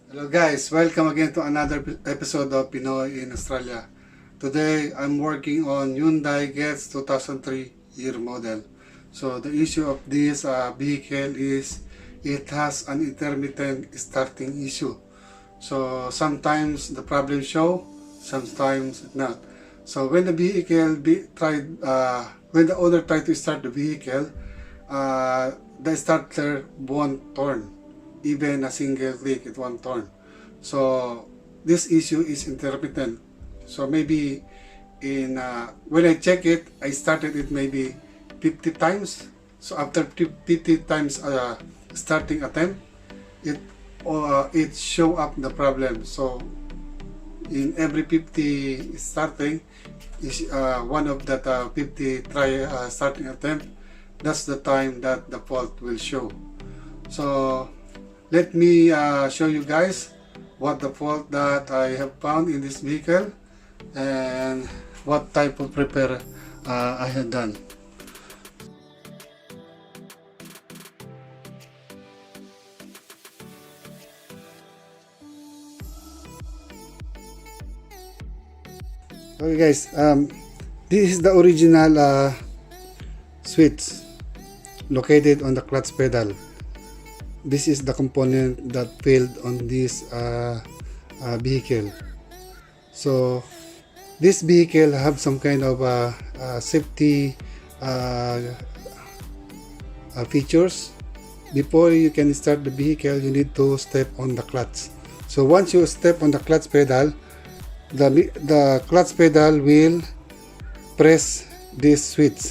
Hello guys, welcome again to another episode of Pinoy in Australia. Today I'm working on Hyundai Getz 2003 year model. So the issue of this vehicle is it has an intermittent starting issue. So sometimes the problem show, sometimes not. So when the vehicle when the owner tried to start the vehicle, the starter won't turn. Even a single click it won't turn. So this issue is intermittent. So maybe when I check it, I started it maybe 50 times. So after 50 times starting attempt, it show up the problem. So in every 50 starting is one of that 50 try starting attempt, that's the time that the fault will show. So let me show you guys what the fault that I have found in this vehicle and what type of repair I had done. Okay guys, this is the original switch located on the clutch pedal. This is the component that failed on this vehicle. So this vehicle have some kind of safety features. Before you can start the vehicle, you need to step on the clutch. So once you step on the clutch pedal, the clutch pedal will press this switch.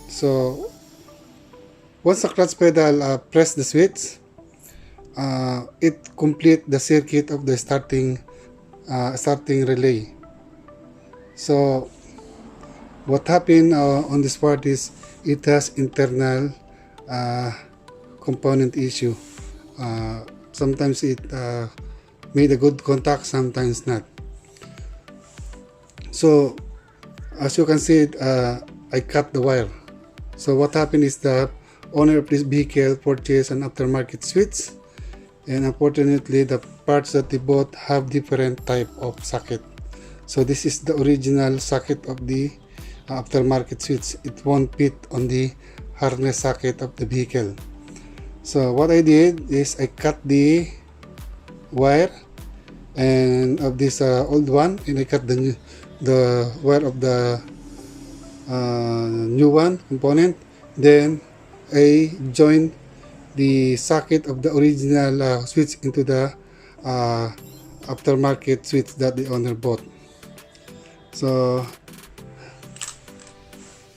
So once the clutch pedal press the switch, it complete the circuit of the starting relay. So what happened on this part is it has internal component issue. Sometimes it made a good contact, sometimes not. So as you can see, I cut the wire. So what happened is the owner of this vehicle purchased an aftermarket switch, and unfortunately the parts that they bought have different type of socket. So this is the original socket of the aftermarket switch. It won't fit on the harness socket of the vehicle. So what I did is I cut the wire and of this old one, and I cut the wire of the new one component. Then I joined the socket of the original switch into the aftermarket switch that the owner bought. So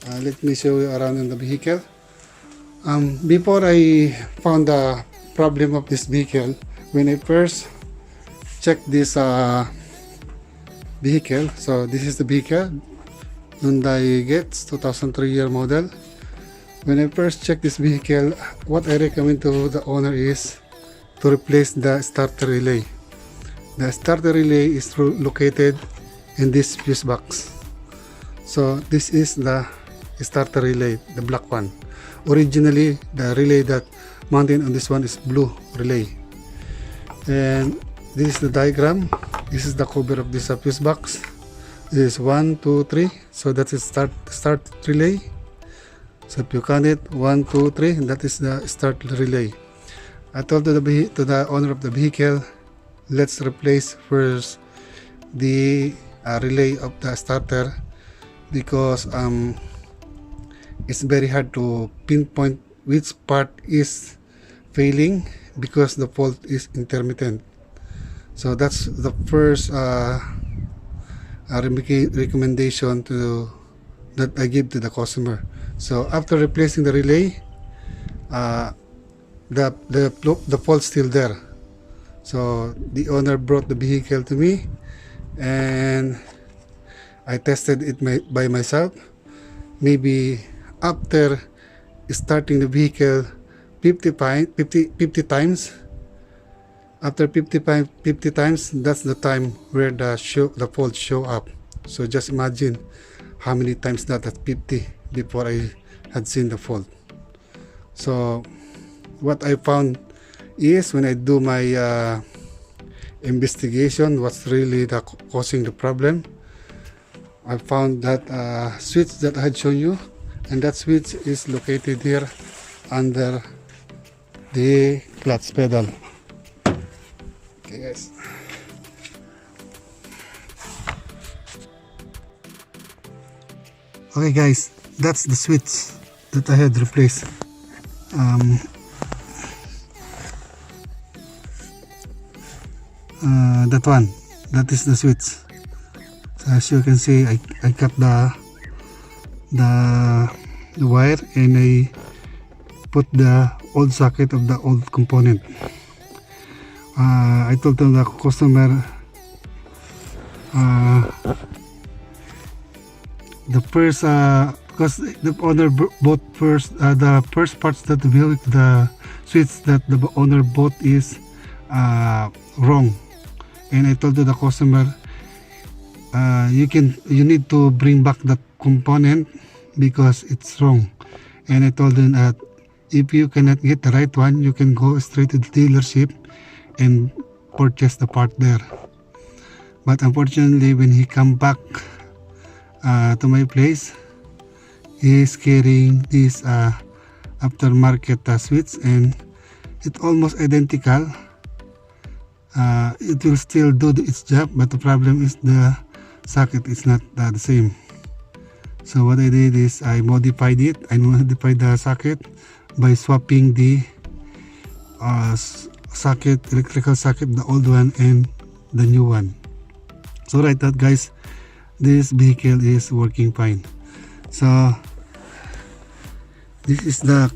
let me show you around in the vehicle. Before I found the problem of this vehicle, when I first checked this vehicle, so this is the vehicle, Hyundai Getz 2003 year model. When I first checked this vehicle, what I recommend to the owner is to replace the starter relay. The starter relay is located in this fuse box. So this is the starter relay, the black one. Originally, the relay that mounted on this one is blue relay. And this is the diagram. This is the cover of this fuse box. This is 1, 2, 3. So that's the start relay. So if you count it, 1, 2, 3, that is the start relay. I told to the owner of the vehicle, let's replace first the relay of the starter, because it's very hard to pinpoint which part is failing because the fault is intermittent. So that's the first recommendation that I give to the customer. So after replacing the relay, the fault still there. So the owner brought the vehicle to me, and I tested it by myself. Maybe after starting the vehicle 50 times, after 50 times, that's the time where the fault show up. So just imagine how many times that at 50 before I had seen the fault. So what I found is when I do my investigation what's really causing the problem, I found that switch that I had shown you, and that switch is located here under the clutch pedal. Okay guys, that's the switch that I had replaced. That one, that is the switch. So as you can see, I cut the wire and I put the old socket of the old component. I told them the customer the first because the owner bought first the first parts that built the switch that the owner bought is wrong, and I told the customer you need to bring back that component because it's wrong. And I told them that if you cannot get the right one, you can go straight to the dealership and purchase the part there. But unfortunately, when he come back to my place, he's carrying this aftermarket switch, and it's almost identical. It will still do its job, but the problem is the socket is not the same. So what I did is I modified it. I modified the socket by swapping the electrical socket, the old one and the new one. So right now guys, this vehicle is working fine. So this is the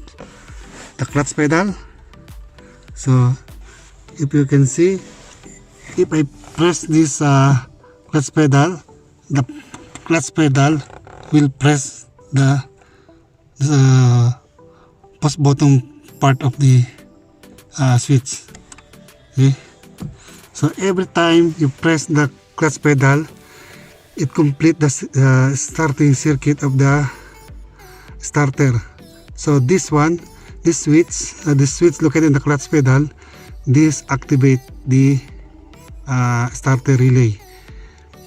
clutch pedal. So if you can see, if I press this clutch pedal, the clutch pedal will press the push bottom part of the switch. Okay, so every time you press the clutch pedal, it complete the starting circuit of the starter. So this switch located in the clutch pedal, this activate the starter relay.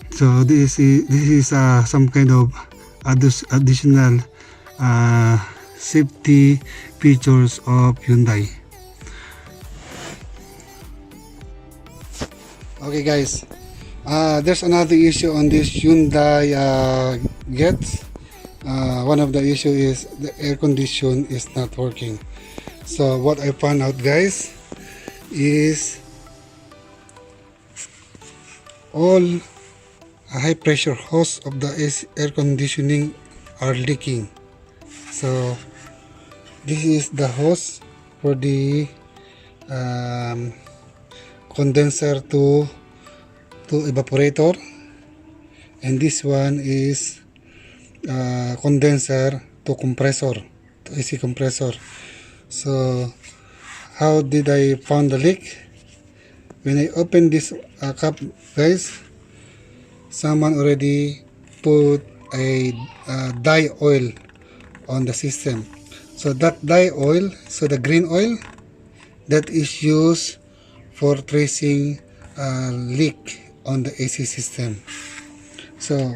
So this is some kind of additional safety features of Hyundai. Okay guys, there's another issue on this Hyundai Getz. One of the issue is the air condition is not working. So what I found out guys is all high pressure hose of the air conditioning are leaking. So this is the hose for the condenser to evaporator, and this one is condenser to compressor, to AC compressor. So how did I found the leak? When I open this cup guys, someone already put a dye oil on the system. So that dye oil, so the green oil, that is used for tracing leak on the AC system. So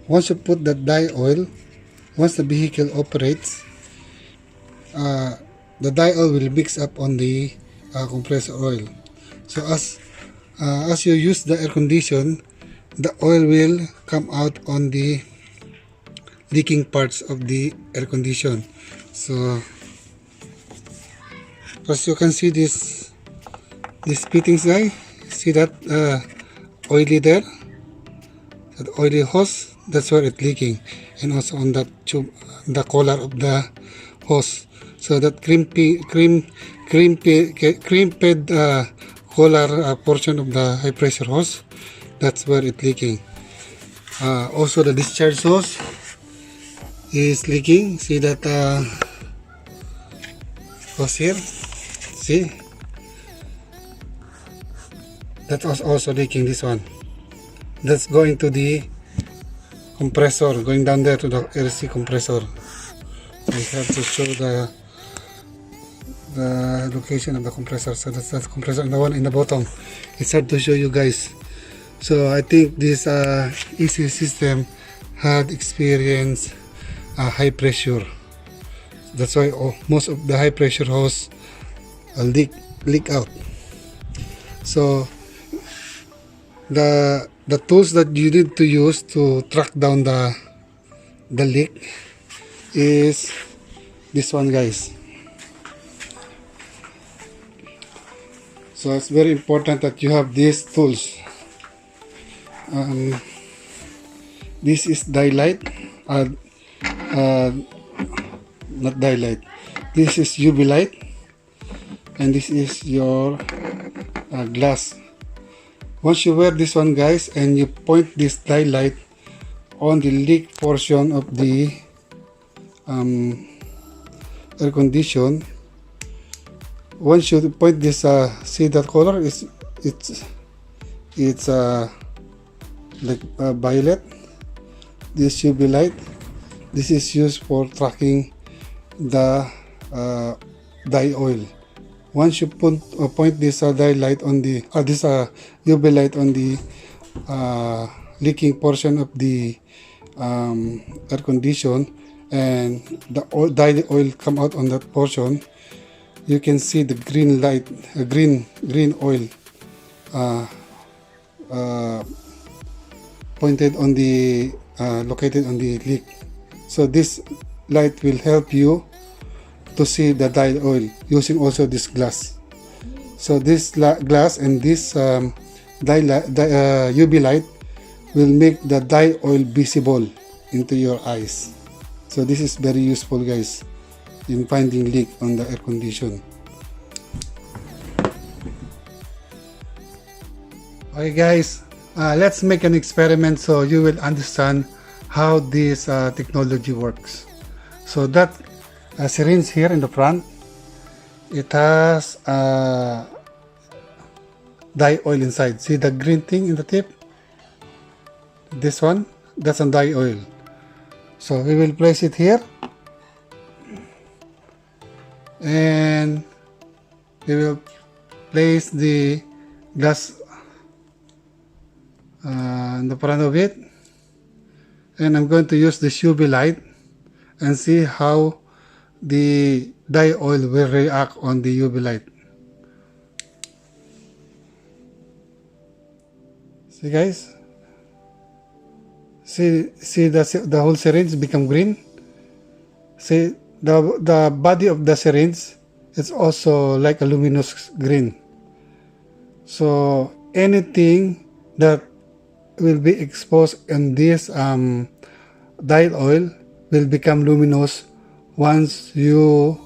once you put that dye oil, once the vehicle operates, the dye oil will mix up on the compressor oil. So as you use the air condition, the oil will come out on the leaking parts of the air condition. So as you can see this fittings guy, see that oily there, that oily hose, that's where it's leaking, and also on that tube, the collar of the hose. So that crimped collar portion of the high pressure hose, that's where it's leaking. Also the discharge hose is leaking. See that hose here, see, that was also leaking. This one, that's going to the compressor, going down there to the RC compressor. I have to show the location of the compressor. So that's the compressor, and the one in the bottom. It's hard to show you guys. So I think this AC system had experienced high pressure. That's why most of the high pressure hose leak out. So the tools that you need to use to track down the leak is this one, guys. So it's very important that you have these tools. This is daylight, not daylight. This is UV light, and this is your glass. Once you wear this one, guys, and you point this daylight on the leak portion of the air condition, once you point this, see that color? It's like violet. This UV light. This is used for tracking the dye oil. Once you point this dye light on the this UV light on the leaking portion of the air condition, and the dye oil come out on that portion, you can see the green light, green oil pointed on the located on the leak. So this light will help you to see the dye oil using also this glass. So this glass and this UV light will make the dye oil visible into your eyes. So this is very useful, guys, in finding leak on the air condition. Okay, guys, let's make an experiment so you will understand how this technology works. So that syringe here in the front, it has dye oil inside. See the green thing in the tip? This one, that's a dye oil. So we will place it here, and we will place the glass in the front of it, and I'm going to use this UV light and see how the dye oil will react on the UV light. See, guys? See the whole syringe become green. See the body of the syringe is also like a luminous green. So anything that will be exposed in this dye oil will become luminous once you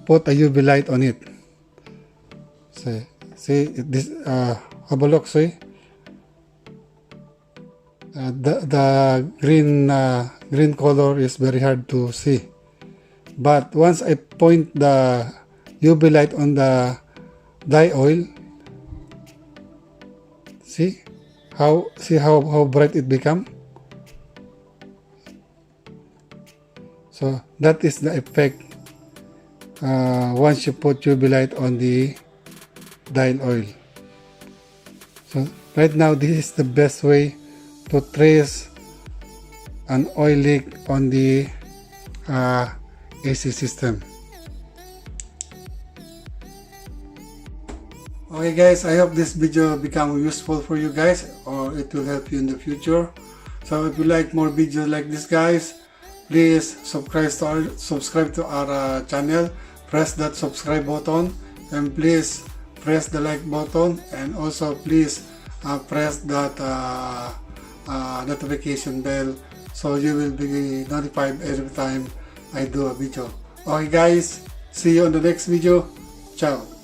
put a UV light on it. See this have a look, see? The green color is very hard to see, but once I point the UV light on the dye oil, see how bright it become. So that is the effect once you put UV light on the dye oil. So right now, this is the best way to trace an oil leak on the AC system. Okay, guys, I hope this video become useful for you guys, or it will help you in the future. So if you like more videos like this, guys, please subscribe to our channel. Press that subscribe button, and please press the like button, and also please press that notification bell so you will be notified every time I do a video. Okay, guys, see you on the next video. Ciao.